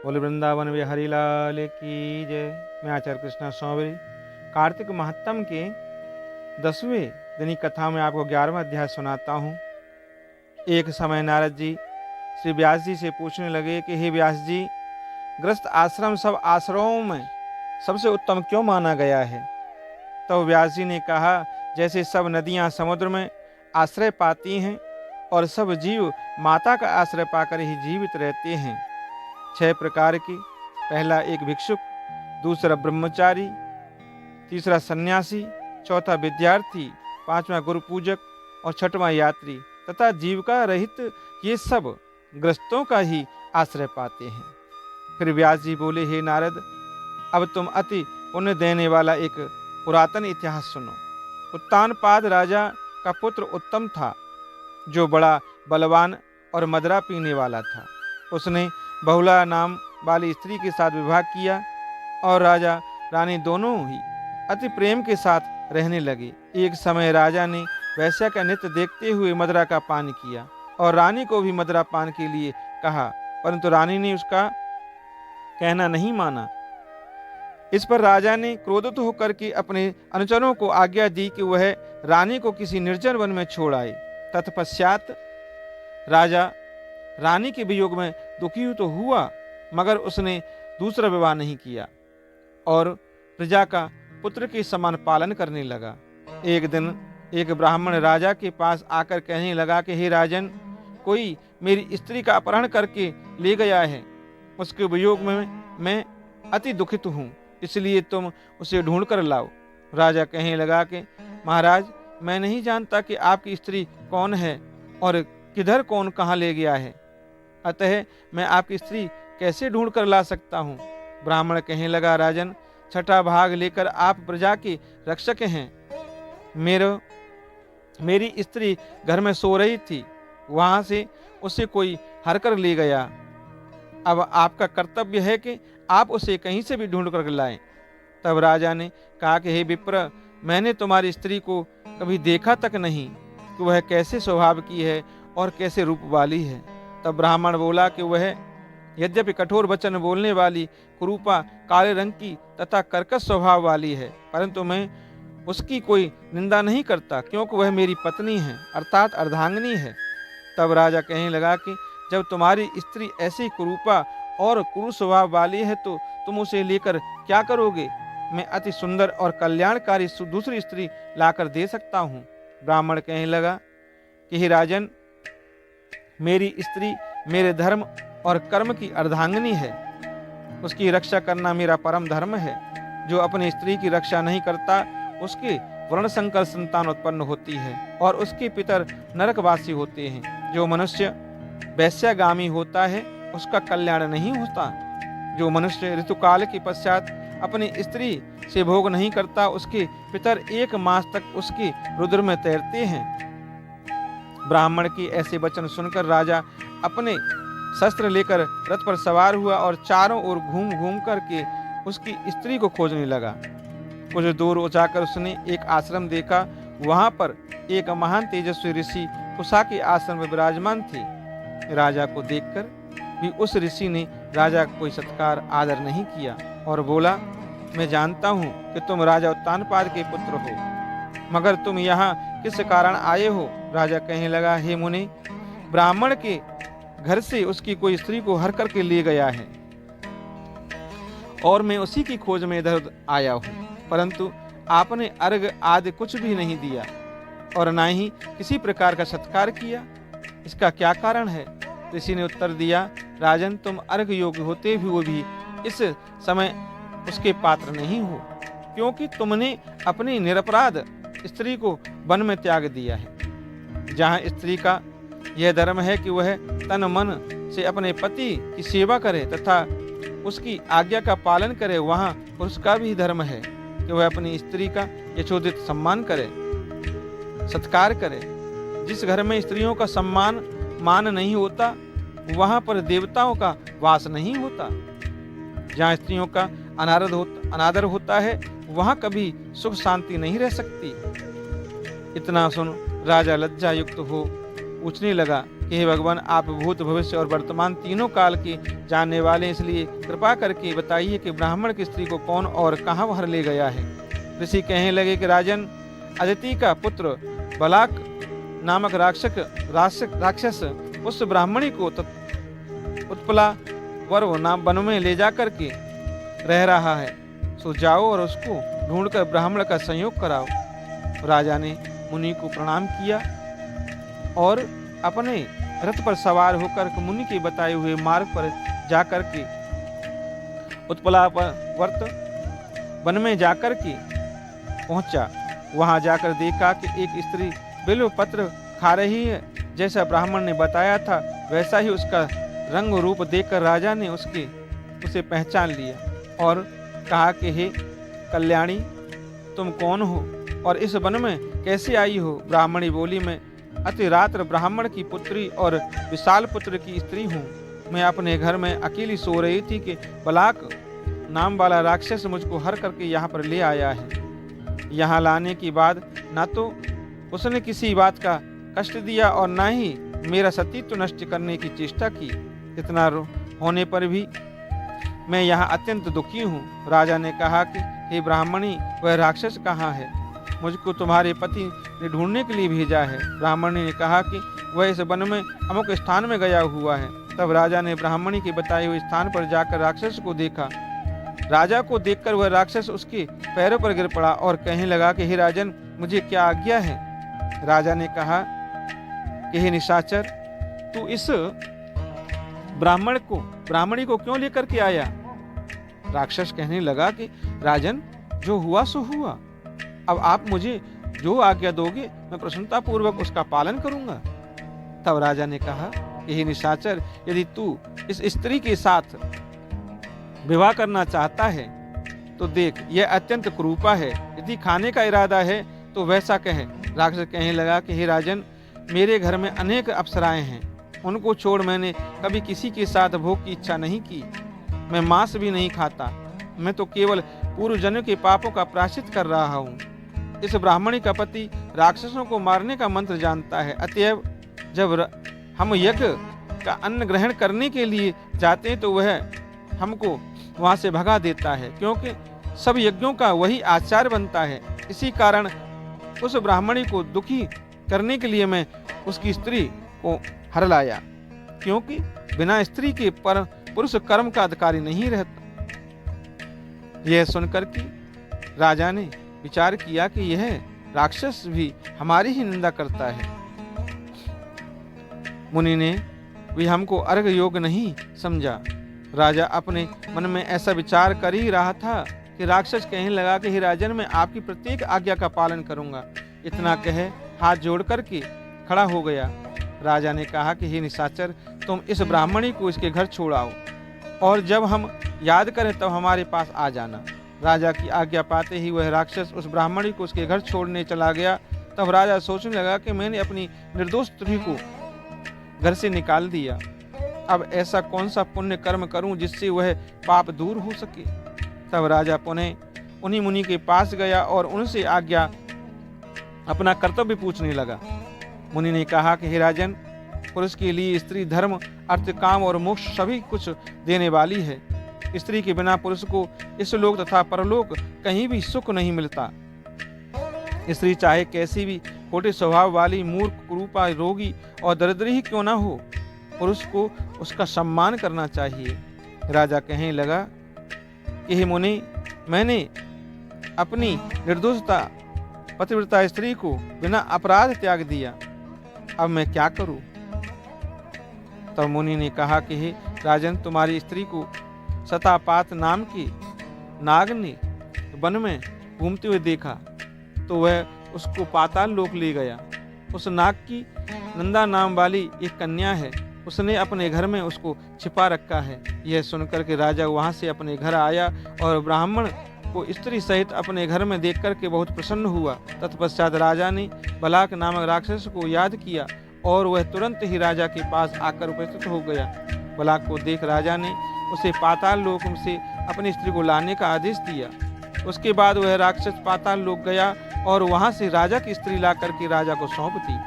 बोले वृंदावन बिहारी लाल की जय। मैं आचार्य कृष्णा सौवरी कार्तिक महात्म के 10वें दिन की कथा में आपको 11वां अध्याय सुनाता हूँ। एक समय नारद जी श्री व्यास जी से पूछने लगे कि हे व्यास जी, गृहस्थ आश्रम सब आश्रमों में सबसे उत्तम क्यों माना गया है? तो व्यास जी ने कहा, जैसे सब नदियाँ समुद्र में आश्रय पाती हैं और सब जीव माता का आश्रय पाकर ही जीवित रहते हैं। 6 प्रकार की, पहला एक भिक्षुक, दूसरा ब्रह्मचारी, तीसरा सन्यासी, चौथा विद्यार्थी, पांचवा गुरु पूजक और छठवां यात्री तथा जीविका रहित, ये सब ग्रस्तों का ही आश्रय पाते हैं। फिर व्यास जी बोले, हे नारद, अब तुम अति पुण्य देने वाला एक पुरातन इतिहास सुनो। उत्तानपाद राजा का पुत्र उत्तम था, जो बड़ा बलवान और मदिरा पीने वाला था। उसने बहुला नाम वाली स्त्री के साथ विवाह किया और राजा रानी दोनों ही अति प्रेम के साथ रहने लगे। एक समय राजा ने वैश्या का नृत्य देखते हुए मदिरा का पान किया और रानी को भी मदिरा पान के लिए कहा, परंतु रानी ने उसका कहना नहीं माना। इस पर राजा ने क्रोधित होकर के अपने अनुचरों को आज्ञा दी कि वह रानी को किसी निर्जन वन में छोड़ आए। तत्पश्चात राजा रानी के वियोग में दुखी तो हुआ, मगर उसने दूसरा विवाह नहीं किया और प्रजा का पुत्र के समान पालन करने लगा। एक दिन एक ब्राह्मण राजा के पास आकर कहने लगा कि हे राजन, कोई मेरी स्त्री का अपहरण करके ले गया है। उसके वियोग में मैं अति दुखित हूँ, इसलिए तुम उसे ढूंढ कर लाओ। राजा कहने लगा कि महाराज, मैं नहीं जानता कि आपकी स्त्री कौन है और किधर कौन कहाँ ले गया है, अतः मैं आपकी स्त्री कैसे ढूंढ कर ला सकता हूँ। ब्राह्मण कहने लगा, राजन, छठा भाग लेकर आप प्रजा के रक्षक हैं। मेरी स्त्री घर में सो रही थी, वहां से उसे कोई हर कर ले गया। अब आपका कर्तव्य है कि आप उसे कहीं से भी ढूंढ कर लाएं। तब राजा ने कहा कि हे विप्र, मैंने तुम्हारी स्त्री को कभी देखा तक नहीं कि वह कैसे स्वभाव की है और कैसे रूप वाली है। तब ब्राह्मण बोला कि वह यद्यपि कठोर वचन बोलने वाली, कुरूपा, काले रंग की तथा कर्कश स्वभाव वाली है, परंतु मैं उसकी कोई निंदा नहीं करता, क्योंकि वह मेरी पत्नी है, अर्थात अर्धांगिनी है। तब राजा कहने लगा कि जब तुम्हारी स्त्री ऐसी कुरूपा और कुरु स्वभाव वाली है तो तुम उसे लेकर क्या करोगे? मैं अति सुंदर और कल्याणकारी दूसरी स्त्री लाकर दे सकता हूँ। ब्राह्मण कहने लगा कि हे राजन, मेरी स्त्री मेरे धर्म और कर्म की अर्धांगिनी है, उसकी रक्षा करना मेरा परम धर्म है। जो अपनी स्त्री की रक्षा नहीं करता, उसके वर्ण संकर संतान उत्पन्न होती है और उसके पितर नरकवासी होते हैं। जो मनुष्य वैश्यागामी होता है, उसका कल्याण नहीं होता। जो मनुष्य ऋतुकाल के पश्चात अपनी स्त्री से भोग नहीं करता, उसके पितर 1 मास तक उसके रुद्र में तैरते हैं। ब्राह्मण के ऐसे वचन सुनकर राजा अपने शस्त्र लेकर रथ पर सवार हुआ और चारों ओर घूम घूम करके उसकी स्त्री को खोजने लगा। कुछ दूर जाकर उसने एक आश्रम देखा। वहां पर एक महान तेजस्वी ऋषि उषा के आश्रम में विराजमान थे। राजा को देखकर भी उस ऋषि ने राजा का कोई सत्कार आदर नहीं किया और बोला, मैं जानता हूँ कि तुम राजा उत्तानपाद के पुत्र हो, मगर तुम यहाँ किस कारण आए हो? राजा कहने लगा, हे मुनि, ब्राह्मण के घर से उसकी कोई स्त्री को हर करके ले गया है और मैं उसी की खोज में इधर आया हूँ, परंतु आपने अर्घ आदि कुछ भी नहीं दिया और न ही किसी प्रकार का सत्कार किया। इसका क्या कारण है? ऋषि ने उत्तर दिया, राजन, तुम अर्घ योग्य होते हुए भी इस समय उसके पात्र नहीं हो, क्योंकि तुमने अपनी निरपराध स्त्री को वन में त्याग दिया है। जहाँ स्त्री का यह धर्म है कि वह तन मन से अपने पति की सेवा करे तथा उसकी आज्ञा का पालन करे, वहाँ पुरुष का भी धर्म है कि वह अपनी स्त्री का यथोचित सम्मान करे, सत्कार करे। जिस घर में स्त्रियों का सम्मान मान नहीं होता, वहाँ पर देवताओं का वास नहीं होता। जहाँ स्त्रियों का अनादर होता है, वहाँ कभी सुख शांति नहीं रह सकती। इतना सुन राजा लज्जा युक्त हो पूछने लगा कि हे भगवान, आप भूत, भविष्य और वर्तमान तीनों काल के जानने वाले, इसलिए कृपा करके बताइए कि ब्राह्मण की स्त्री को कौन और कहाँ बाहर ले गया है। ऋषि कहने लगे कि राजन, अदिति का पुत्र बलाक नामक राक्षस उस ब्राह्मणी को उत्पला वर्व नाम वन में ले जाकर के रह रहा है। सो जाओ और उसको ढूंढकर ब्राह्मण का संयोग कराओ। राजा ने मुनि को प्रणाम किया और अपने रथ पर सवार होकर मुनि के बताए हुए मार्ग पर जाकर के उत्पलावर्त वन में जाकर के पहुंचा। वहां जाकर देखा कि एक स्त्री बिल्व पत्र खा रही है। जैसा ब्राह्मण ने बताया था वैसा ही उसका रंग रूप देखकर राजा ने उसे पहचान लिया और कहा कि हे कल्याणी, तुम कौन हो और इस वन में कैसे आई हो? ब्राह्मणी बोली, मैं अति रात्र ब्राह्मण की पुत्री और विशाल पुत्र की स्त्री हूँ। मैं अपने घर में अकेली सो रही थी कि बलाक नाम वाला राक्षस मुझको हर करके यहाँ पर ले आया है। यहाँ लाने के बाद न तो उसने किसी बात का कष्ट दिया और न ही मेरा सतीत्व नष्ट करने की चेष्टा की। इतना होने पर भी मैं यहाँ अत्यंत दुखी हूँ। राजा ने कहा कि हे ब्राह्मणी, वह राक्षस कहाँ है? मुझको तुम्हारे पति ने ढूंढने के लिए भेजा है। ब्राह्मणी ने कहा कि वह इस वन में अमुक स्थान में गया हुआ है। तब राजा ने ब्राह्मणी के बताए हुए स्थान पर जाकर राक्षस को देखा। राजा को देखकर वह राक्षस उसके पैरों पर गिर पड़ा और कहने लगा कि हे राजन, मुझे क्या आज्ञा है? राजा ने कहा कि हे निशाचर, तू इस ब्राह्मणी को क्यों लेकर के आया? राक्षस कहने लगा कि राजन, जो हुआ सो हुआ। अब आप मुझे जो आज्ञा दोगे मैं प्रसन्नता पूर्वक उसका पालन करूंगा। तब राजा ने कहा कि हे निशाचर, यदि तू इस स्त्री के साथ विवाह करना चाहता है तो देख, यह अत्यंत कुरूपा है। यदि खाने का इरादा है तो वैसा कहे। राक्षस कहने लगा कि हे राजन, मेरे घर में अनेक अप्सराएं हैं। उनको छोड़ मैंने कभी किसी के साथ भोग की इच्छा नहीं की। मैं मांस भी नहीं खाता। मैं तो केवल पूर्व जन्म के पापों का प्रायश्चित कर रहा हूँ। इस ब्राह्मणी का पति राक्षसों को मारने का मंत्र जानता है। अतएव जब हम यज्ञ का अन्न ग्रहण करने के लिए जाते हैं तो वह हमको वहां से भगा देता है, क्योंकि सब यज्ञों का वही आचार बनता है। इसी कारण उस ब्राह्मणी को दुखी करने के लिए मैं उसकी स्त्री को हर लाया, क्योंकि बिना स्त्री के पर पुरुष कर्म का अधिकारी नहीं रहता। यह सुनकर कि राजा ने विचार किया कि यह राक्षस भी हमारी ही निंदा करता है। मुनि ने भी हमको अर्घ योग्य नहीं समझा। राजा अपने मन में ऐसा विचार कर ही रहा था कि राक्षस कहने लगा कि हे राजन, मैं आपकी प्रत्येक आज्ञा का पालन करूंगा। इतना कहे हाथ जोड़ करके खड़ा हो गया। राजा ने कहा कि हे निशाचर, तुम इस ब्राह्मणी को इसके घर छोड़ाओ और जब हम याद करें तब हमारे पास आ जाना। राजा की आज्ञा पाते ही वह राक्षस उस ब्राह्मणी को उसके घर छोड़ने चला गया। तब राजा सोचने लगा कि मैंने अपनी निर्दोष स्त्री को घर से निकाल दिया। अब ऐसा कौन सा पुण्य कर्म करूं जिससे वह पाप दूर हो सके। तब राजा पुनः उन्हीं मुनि के पास गया और उनसे आज्ञा अपना कर्तव्य पूछने लगा। मुनि ने कहा कि हे राजन, पुरुष के लिए स्त्री धर्म, अर्थ, काम और मोक्ष सभी कुछ देने वाली है। स्त्री के बिना पुरुष को इस लोक तथा परलोक कहीं भी सुख नहीं मिलता। स्त्री चाहे कैसी भी खोटे स्वभाव वाली, मूर्ख, कुरूपा, रोगी और दरिद्री ही क्यों न हो, पुरुष को उसका सम्मान करना चाहिए। राजा कहने लगा कि हे मुनि, मैंने अपनी निर्दोषता पतिव्रता स्त्री को बिना अपराध त्याग दिया। अब मैं क्या करूं? तब मुनि ने कहा कि हे राजन, तुम्हारी स्त्री को सतापात नाम की नाग ने वन में घूमते हुए देखा तो वह उसको पाताल लोक ले गया। उस नाग की नंदा नाम वाली एक कन्या है, उसने अपने घर में उसको छिपा रखा है। यह सुनकर के राजा वहां से अपने घर आया और ब्राह्मण को स्त्री सहित अपने घर में देख करके बहुत प्रसन्न हुआ। तत्पश्चात राजा ने बलाक नामक राक्षस को याद किया और वह तुरंत ही राजा के पास आकर उपस्थित हो गया। बलाक को देख राजा ने उसे पाताल लोक से अपनी स्त्री को लाने का आदेश दिया। उसके बाद वह राक्षस पाताल लोक गया और वहां से राजा की स्त्री ला करके राजा को सौंप दी।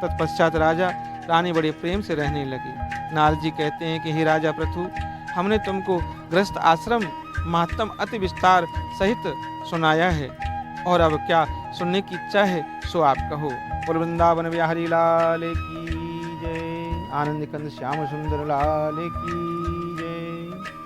तत्पश्चात राजा रानी बड़े प्रेम से रहने लगी। नारद जी कहते हैं कि हे राजा पृथु, हमने तुमको गृहस्थ आश्रम महात्म अति विस्तार सहित सुनाया है, और अब क्या सुनने की इच्छा है सो आप कहो। बोल वृंदावन बिहारी लाल की जय, आनंद कंद श्याम सुंदर लाल की जय।